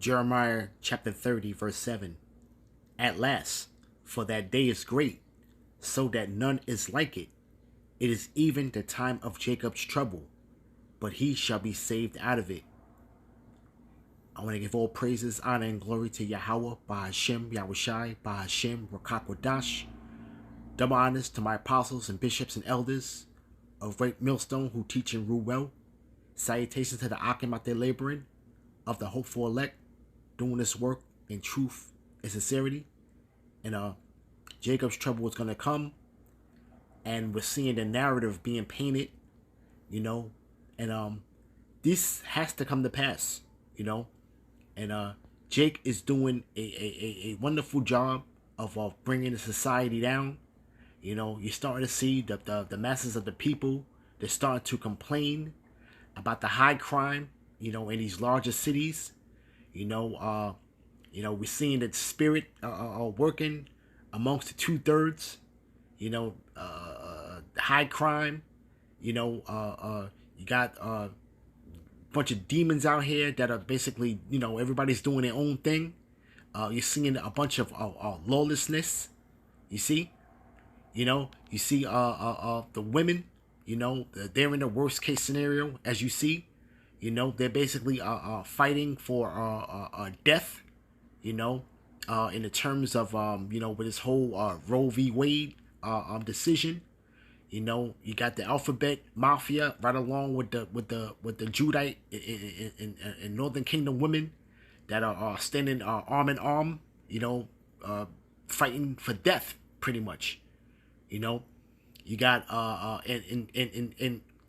Jeremiah chapter 30, verse 7. At last, for that day is great, so that none is like it. It is even the time of Jacob's trouble, but he shall be saved out of it. I want to give all praises, honor, and glory to Yahweh, Bahashem, Yahushai, Bahashem, Rakakwadash. Double honors to my apostles and bishops and elders of Great Millstone who teach and rule well. Salutations to the Akim out there laboring, of the hopeful elect, doing this work in truth and sincerity. And Jacob's trouble is going to come, and we're seeing the narrative being painted, and this has to come to pass, and Jake is doing a wonderful job of bringing the society down. You're starting to see the masses of the people, they're starting to complain about the high crime, in these larger cities. We're seeing that spirit working amongst the 2/3, high crime. You got a bunch of demons out here that are basically, everybody's doing their own thing. You're seeing a bunch of lawlessness. You see, the women, they're in the worst case scenario, as you see. They're basically fighting for death, in the terms of, with this whole Roe v. Wade decision. You got the alphabet mafia right along with the Judite and Northern Kingdom women that are standing arm in arm, fighting for death, pretty much. You got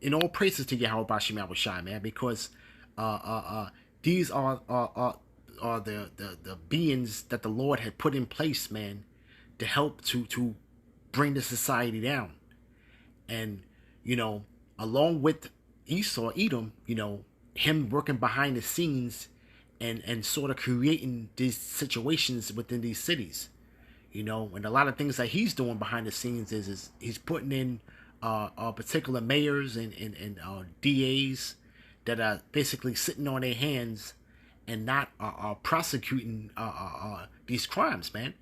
in all praises to Yahweh Bashim Yahushai, man, because these are the beings that the Lord had put in place, man, to help to bring the society down. And, along with Esau, Edom, him working behind the scenes and sort of creating these situations within these cities, and a lot of things that he's doing behind the scenes is he's putting in particular mayors and DAs that are basically sitting on their hands and not prosecuting these crimes, man.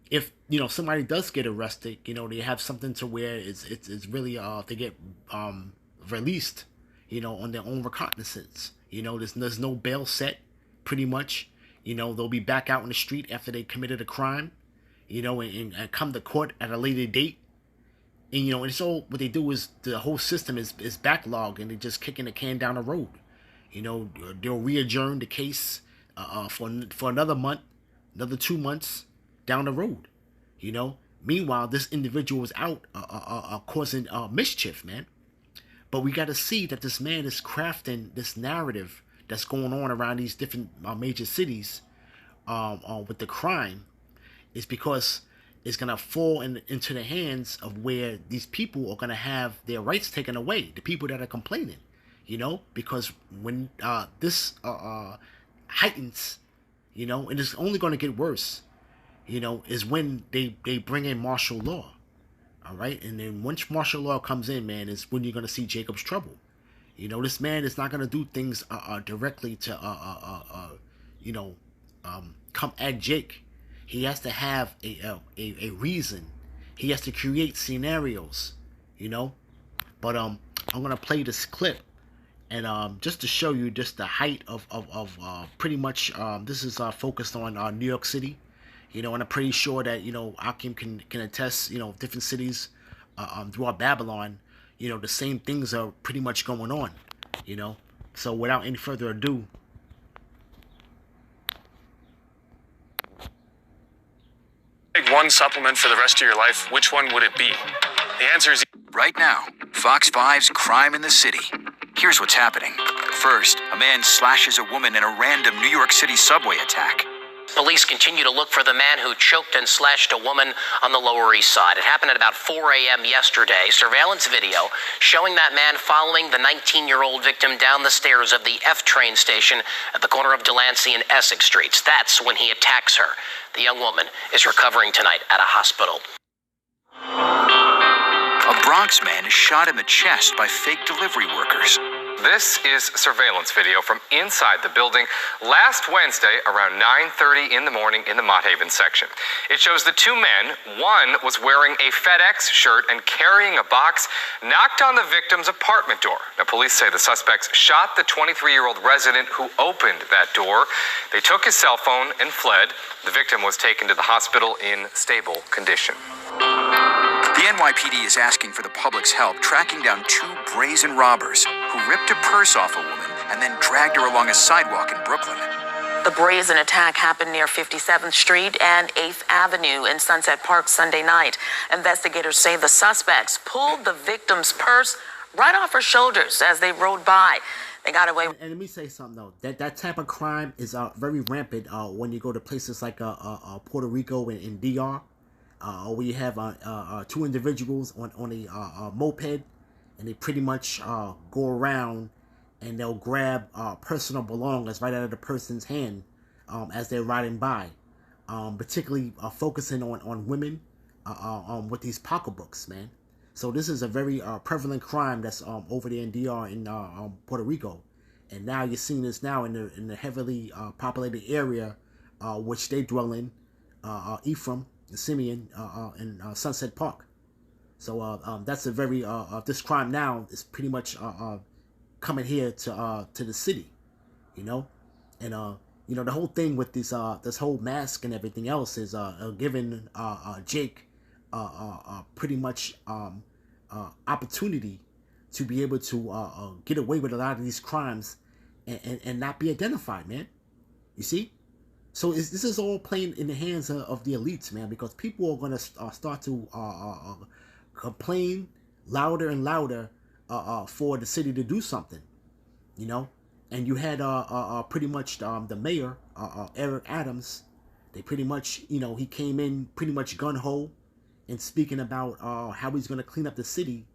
If somebody does get arrested, they have something to where it's really they get released, on their own recognizance. There's no bail set, pretty much. They'll be back out in the street after they committed a crime, and come to court at a later date. And and so what they do is the whole system is backlogged, and they're just kicking the can down the road. They'll re-adjourn the case for another month, another 2 months down the road. Meanwhile, this individual is out causing mischief, man. But we got to see that this man is crafting this narrative that's going on around these different major cities with the crime, is because it's going to fall into the hands of where these people are going to have their rights taken away, the people that are complaining, because when this heightens, and it's only going to get worse, is when they bring in martial law. All right. And then once martial law comes in, man, is when you're going to see Jacob's trouble. This man is not going to do things directly to, come at Jake. He has to have a reason. He has to create scenarios, But I'm going to play this clip. And just to show you just the height of pretty much, this is focused on New York City. And I'm pretty sure that, Akim can attest, different cities throughout Babylon, the same things are pretty much going on, So without any further ado. Take one supplement for the rest of your life, which one would it be? The answer is... Right now, Fox 5's Crime in the City. Here's what's happening. First, a man slashes a woman in a random New York City subway attack. Police continue to look for the man who choked and slashed a woman on the Lower East Side. It happened at about 4 a.m. yesterday. Surveillance video showing that man following the 19-year-old victim down the stairs of the F train station at the corner of Delancey and Essex Streets. That's when he attacks her. The young woman is recovering tonight at a hospital. A Bronx man is shot in the chest by fake delivery workers. This is surveillance video from inside the building last Wednesday around 9:30 in the morning in the Mott Haven section. It shows the two men. One was wearing a FedEx shirt and carrying a box, knocked on the victim's apartment door. Now, police say the suspects shot the 23-year-old resident who opened that door. They took his cell phone and fled. The victim was taken to the hospital in stable condition. The NYPD is asking for the public's help tracking down two brazen robbers who ripped a purse off a woman and then dragged her along a sidewalk in Brooklyn. The brazen attack happened near 57th Street and 8th Avenue in Sunset Park Sunday night. Investigators say the suspects pulled the victim's purse right off her shoulders as they rode by. They got away. And let me say something though. That type of crime is very rampant when you go to places like Puerto Rico and DR. Where you have two individuals on a moped, and they pretty much go around and they'll grab personal belongings right out of the person's hand as they're riding by, particularly focusing on women with these pocketbooks, man. So this is a very prevalent crime that's over there in DR in Puerto Rico, and now you're seeing this now in the heavily populated area which they dwell in, Ephraim, Simeon, in Sunset Park. So that's a very this crime now is pretty much coming here to the city, you know, and you know, the whole thing with this whole mask and everything else is giving Jake pretty much opportunity to be able to get away with a lot of these crimes and not be identified, man. You see. So this is all playing in the hands of the elites, man, because people are going to start to complain louder and louder for the city to do something, you know. And you had pretty much the mayor, Eric Adams. They pretty much, you know, he came in pretty much gun-ho and speaking about how he's going to clean up the city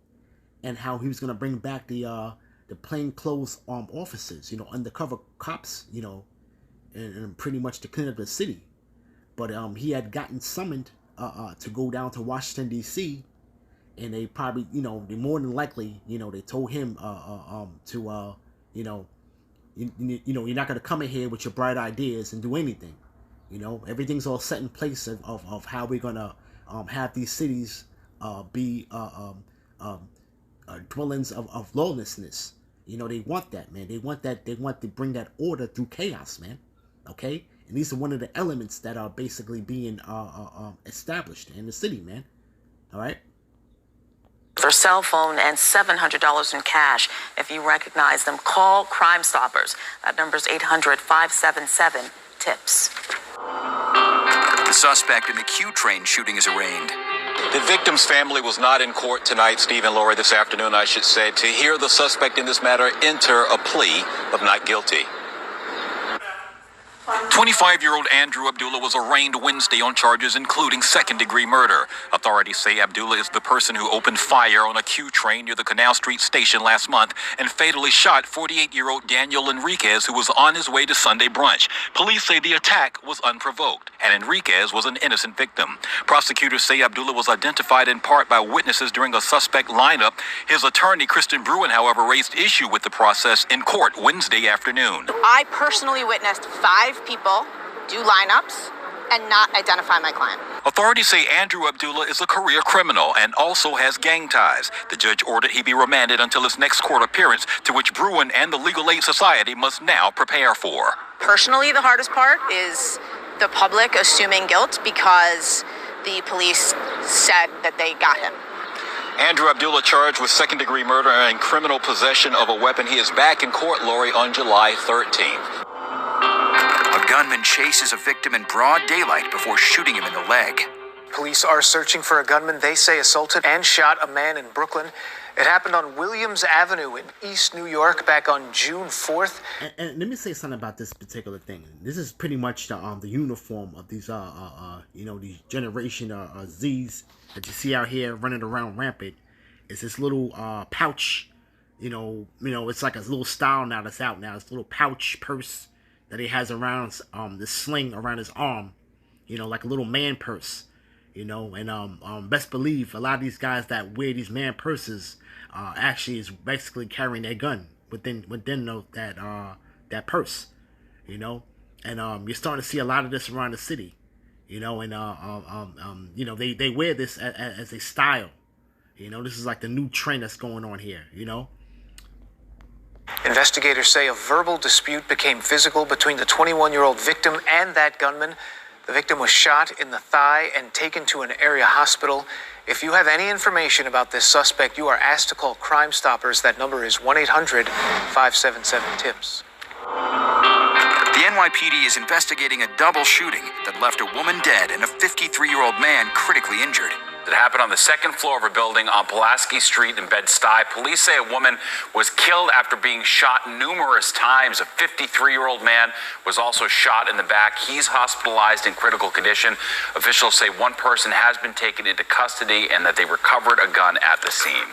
and how he was going to bring back the plainclothes officers, you know, undercover cops, you know, and pretty much to clean up the city. But he had gotten summoned to go down to Washington, D.C., and they probably, you know, they more than likely, you know, they told him to, you know, you're not going to come in here with your bright ideas and do anything. You know, everything's all set in place of how we're going to have these cities be dwellings of lawlessness. You know, they want that, man. They want to bring that order through chaos, man. Okay, and these are one of the elements that are basically being established in the city, man. All right. Their cell phone and $700 in cash. If you recognize them, call Crime Stoppers. That number's 800-577-TIPS. The suspect in the Q train shooting is arraigned. The victim's family was not in court tonight, Steve and Lori, this afternoon, I should say, to hear the suspect in this matter enter a plea of not guilty. 25-year-old Andrew Abdullah was arraigned Wednesday on charges including second-degree murder. Authorities say Abdullah is the person who opened fire on a Q train near the Canal Street station last month and fatally shot 48-year-old Daniel Enriquez, who was on his way to Sunday brunch. Police say the attack was unprovoked, and Enriquez was an innocent victim. Prosecutors say Abdullah was identified in part by witnesses during a suspect lineup. His attorney, Kristen Bruin, however, raised issue with the process in court Wednesday afternoon. I personally witnessed 5 people do lineups and not identify my client. Authorities say Andrew Abdullah is a career criminal and also has gang ties. The judge ordered he be remanded until his next court appearance, to which Bruin and the Legal Aid Society must now prepare for. Personally, the hardest part is the public assuming guilt because the police said that they got him. Andrew Abdullah charged with second-degree murder and criminal possession of a weapon. He is back in court, Lori, on July 13th. A gunman chases a victim in broad daylight before shooting him in the leg. Police are searching for a gunman they say assaulted and shot a man in Brooklyn. It happened on Williams Avenue in East New York back on June 4th. And let me say something about this particular thing. This is pretty much the uniform of these you know, these generation Z's that you see out here running around rampant. It's this little pouch, you know, it's like a little style now that's out now. It's a little pouch purse that he has around this sling around his arm, you know, like a little man purse, you know. And best believe a lot of these guys that wear these man purses actually is basically carrying their gun, that purse, you know, and you're starting to see a lot of this around the city, you know, and you know, they wear this as a style, you know. This is like the new trend that's going on here, you know. Investigators say a verbal dispute became physical between the 21-year-old victim and that gunman. The victim was shot in the thigh and taken to an area hospital. If you have any information about this suspect, you are asked to call Crime Stoppers. That number is 1-800-577-TIPS. The NYPD is investigating a double shooting that left a woman dead and a 53-year-old man critically injured. It happened on the second floor of a building on Pulaski Street in Bed-Stuy. Police say a woman was killed after being shot numerous times. A 53-year-old man was also shot in the back. He's hospitalized in critical condition. Officials say one person has been taken into custody and that they recovered a gun at the scene.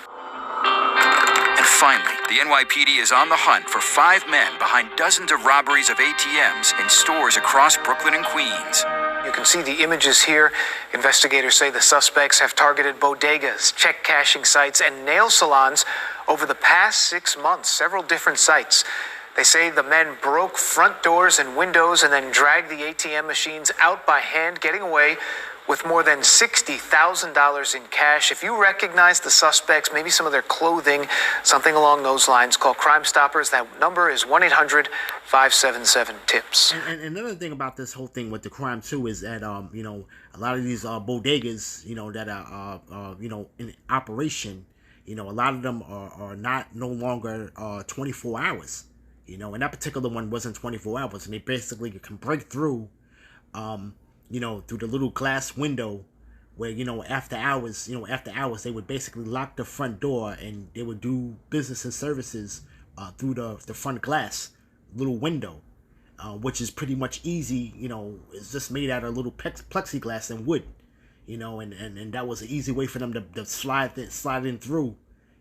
And finally, the NYPD is on the hunt for 5 men behind dozens of robberies of ATMs in stores across Brooklyn and Queens. You can see the images here. Investigators say the suspects have targeted bodegas, check cashing sites, and nail salons over the past 6 months, several different sites. They say the men broke front doors and windows and then dragged the ATM machines out by hand, getting away with more than $60,000 in cash. If you recognize the suspects, maybe some of their clothing, something along those lines, call Crime Stoppers. That number is 1-800-577-TIPS. And another thing about this whole thing with the crime too is that you know, a lot of these bodegas, you know, that are you know, in operation, you know, a lot of them are no longer 24 hours. You know, and that particular one wasn't 24 hours, and they basically can break through you know, through the little glass window where, you know, after hours they would basically lock the front door and they would do business and services through the front glass little window, which is pretty much easy. You know, it's just made out of little plexiglass and wood, you know, and that was an easy way for them to slide in through,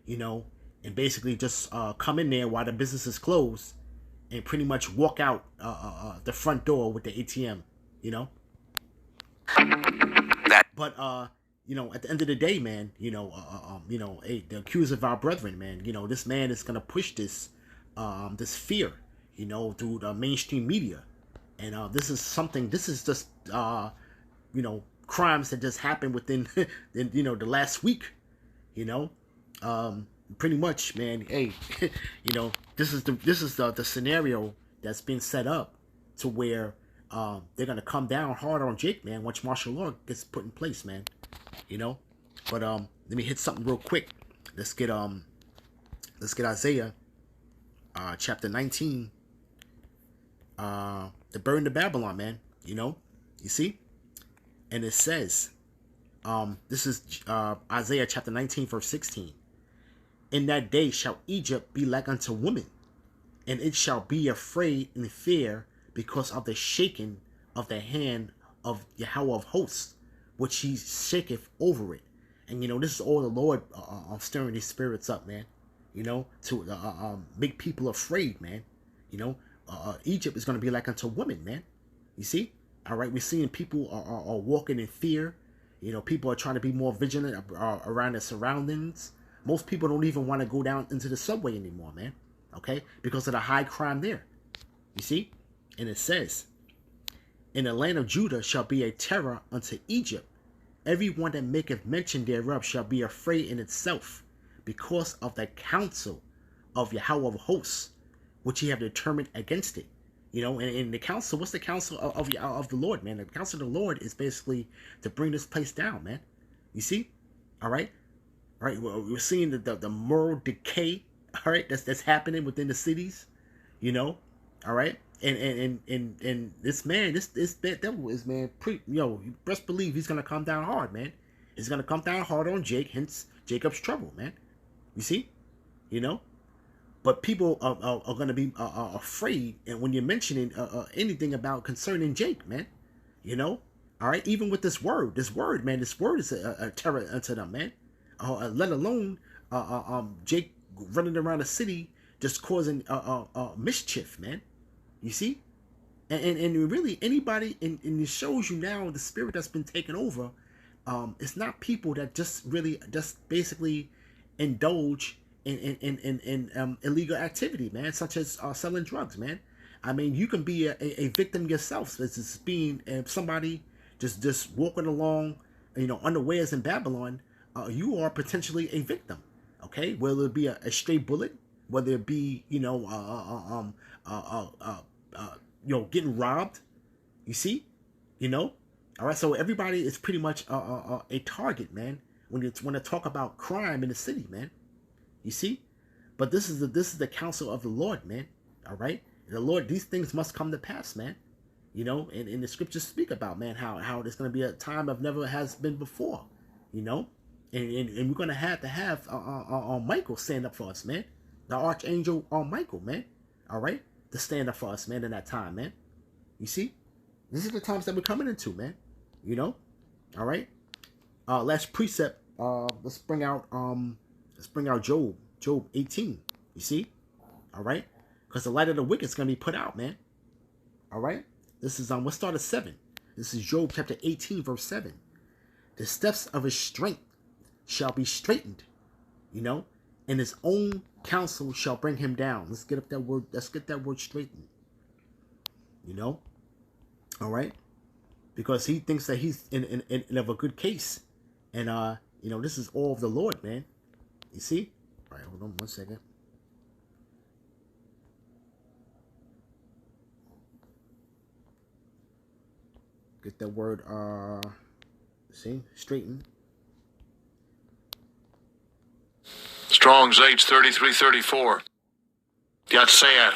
you know, and basically just come in there while the business is closed and pretty much walk out the front door with the ATM, you know. But you know, at the end of the day, man, you know, hey, the accuser of our brethren, man, you know, this man is gonna push this fear, you know, through the mainstream media, and this is just you know, crimes that just happened within you know, the last week, you know, pretty much, man. Hey, you know, this is the scenario that's been set up to where they're gonna come down hard on Jake, man, once martial law gets put in place, man. You know, but let me hit something real quick. Let's get Isaiah, chapter 19. The burden of Babylon, man. You know, you see, and it says, this is Isaiah chapter 19, verse 16. In that day shall Egypt be like unto woman, and it shall be afraid and fear, because of the shaking of the hand of Yahweh of hosts, which he shaketh over it. And you know, this is all the Lord stirring these spirits up, man. You know, to make people afraid, man. You know, Egypt is going to be like unto women, man. You see? All right, we're seeing people are walking in fear. You know, people are trying to be more vigilant around their surroundings. Most people don't even want to go down into the subway anymore, man. Okay? Because of the high crime there. You see? And it says, in the land of Judah shall be a terror unto Egypt. Every one that maketh mention thereof shall be afraid in itself, because of the counsel of Yahweh of hosts, which he have determined against it. You know, and the counsel, what's the counsel of the Lord, man? The counsel of the Lord is basically to bring this place down, man. You see? All right? All right, well, we're seeing the moral decay, all right, that's happening within the cities, you know, all right? And this man, this devil is, man, you best believe he's gonna come down hard, man. He's gonna come down hard on Jake, hence Jacob's trouble, man. You see, you know. But people are gonna be afraid, and when you're mentioning anything about concerning Jake, man, you know, all right. Even with this word, man, this word is a terror unto them, man. Let alone Jake running around the city just causing mischief, man. You see? And really, anybody, and it shows you now the spirit that's been taken over, it's not people that just basically indulge in illegal activity, man, such as selling drugs, man. I mean, you can be a victim yourself. It's just being somebody just walking along, unawares in Babylon. You are potentially a victim. Okay, whether it be a stray bullet, whether it be getting robbed. You see, all right. So everybody is pretty much a target, man. When you want to talk about crime in the city, man. You see, but this is the counsel of the Lord, man. All right, the Lord, these things must come to pass, man. And the scriptures speak about, man, how there's going to be a time of never has been before, and we're going to have Michael stand up for us, man. The archangel Michael, man. All right, to stand up for us, man, in that time, man. You see, this is the times that we're coming into, man. All right. Last precept. Let's bring out Job 18. You see, all right, because the light of the wicked is going to be put out, man. All right. This is let's start at 7. This is Job chapter 18, verse 7. The steps of his strength shall be straightened, and his own counsel shall bring him down. Let's get that word straightened. All right, because he thinks that he's in of a good case, and this is all of the Lord, man. You see? All right, hold on 1 second. Get that word, straighten. Strong's H3334. Yatser.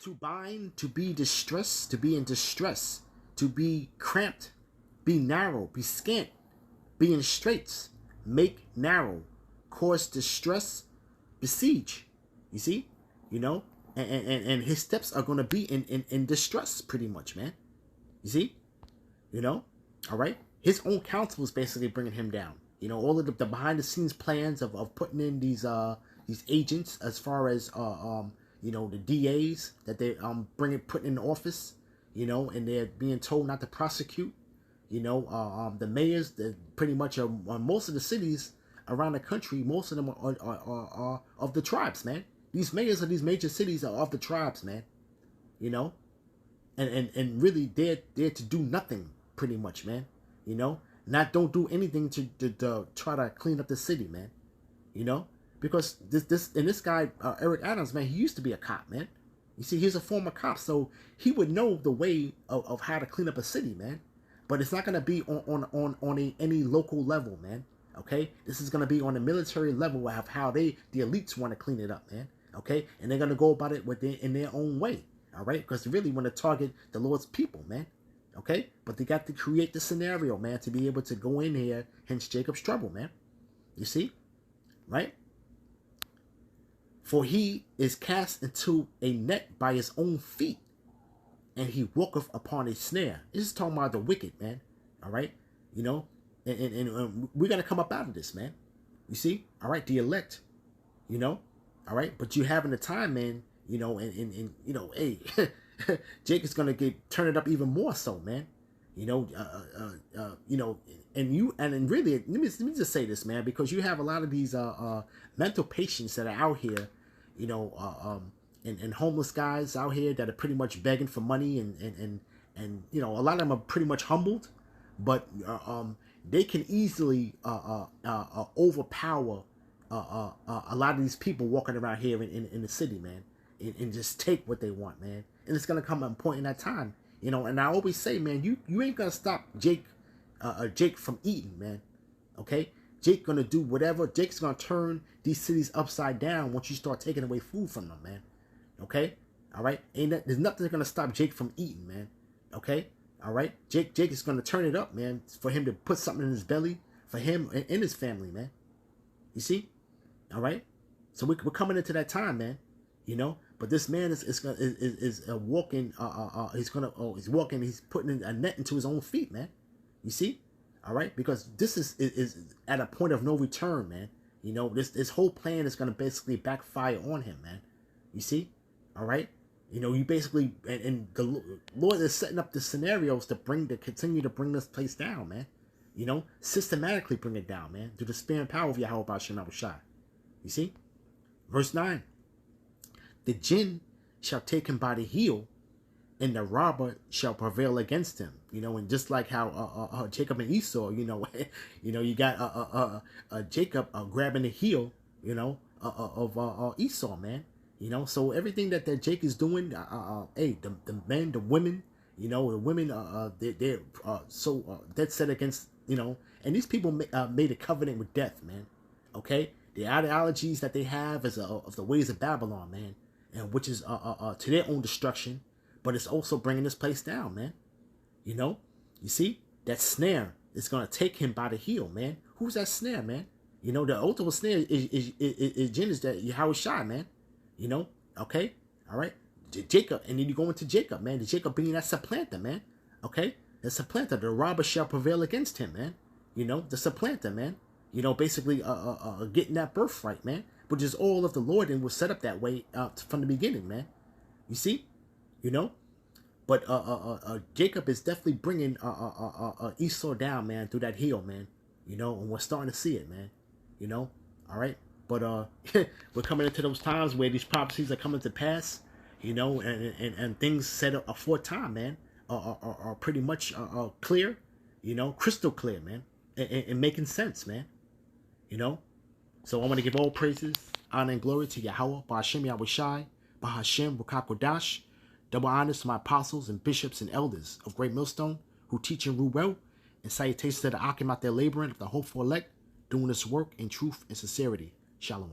To bind, to be distressed, to be in distress, to be cramped, be narrow, be scant, be in straits, make narrow, cause distress, besiege. You see? And his steps are going to be in distress, pretty much, man. You see? All right? His own counsel is basically bringing him down. All of the behind the scenes plans of putting in these agents, as far as the DAs that they putting in office, and they're being told not to prosecute. The mayors, pretty much most of the cities around the country, most of them are of the tribes, man. These mayors of these major cities are of the tribes, man. And really they're to do nothing, pretty much, man. Don't do anything to try to clean up the city, man. Because this guy Eric Adams, man, he used to be a cop, man. You see, he's a former cop, so he would know the way of how to clean up a city, man. But it's not gonna be on any local level, man. Okay, this is gonna be on a military level of how the elites want to clean it up, man. Okay, and they're gonna go about it in their own way. All right, because they really want to target the Lord's people, man. Okay, but they got to create the scenario, man, to be able to go in here. Hence Jacob's trouble, man. You see, right? For he is cast into a net by his own feet, and he walketh upon a snare. This is talking about the wicked, man. All right, and we're gonna come up out of this, man. You see, all right, the elect, all right, but you having the time, man. Hey, Jake is gonna turn it up even more so, man. And really, let me just say this, man, because you have a lot of these mental patients that are out here, and homeless guys out here that are pretty much begging for money, and a lot of them are pretty much humbled, but they can easily overpower a lot of these people walking around here in the city, man, and just take what they want, man. And it's gonna come at a point in that time, and I always say, man, you ain't gonna stop Jake from eating, man. Okay, Jake gonna do whatever. Jake's gonna turn these cities upside down once you start taking away food from them, man. Okay, all right. There's nothing that's gonna stop Jake from eating, man. Okay, all right. Jake is gonna turn it up, man, for him to put something in his belly for him and his family, man. You see, all right. So we're coming into that time, man. But this man is walking. He's walking. He's putting a net into his own feet, man. You see, all right, because this is at a point of no return, man. This whole plan is gonna basically backfire on him, man. You see, all right. You basically and the Lord is setting up the scenarios to continue to bring this place down, man. You know, systematically bring it down, man, through the spirit and power of Yahweh Ba'Shem Yahushai. You see? Verse 9. The jinn shall take him by the heel, and the robber shall prevail against him. You know, and just like how Jacob and Esau, you know, you got Jacob grabbing the heel, you know, of Esau, man. You know, so everything that Jake is doing, hey, the men, the women, you know, the women, they're so dead set against, you know, and these people made a covenant with death, man. Okay, the ideologies that they have is of the ways of Babylon, man, and which is to their own destruction, but it's also bringing this place down, man. You know, you see that snare is gonna take him by the heel, man. Who's that snare, man? You know, the ultimate snare is jinn, is that Yahweh Shai, man. You know, okay, all right, Jacob, and then you go into Jacob, man. The Jacob being that supplanter, man. Okay, the supplanter, the robber shall prevail against him, man. You know, the supplanter, man. You know, basically, getting that birthright, man, which is all of the Lord and was set up that way from the beginning, man. You see, you know, but Jacob is definitely bringing Esau down, man, through that heel, man. You know, and we're starting to see it, man. You know, all right. But we're coming into those times where these prophecies are coming to pass, you know, and things said aforetime, man, are pretty much clear, you know, crystal clear, man, and making sense, man, you know. So I want to give all praises, honor, and glory to Yahweh, Ba'Shem Yahushai, Ba'Hashem Rukakodash. Double honors to my apostles and bishops and elders of Great Millstone who teach and rule well, and salutations to the Akim out there laboring of the hopeful elect, doing this work in truth and sincerity. Shalom.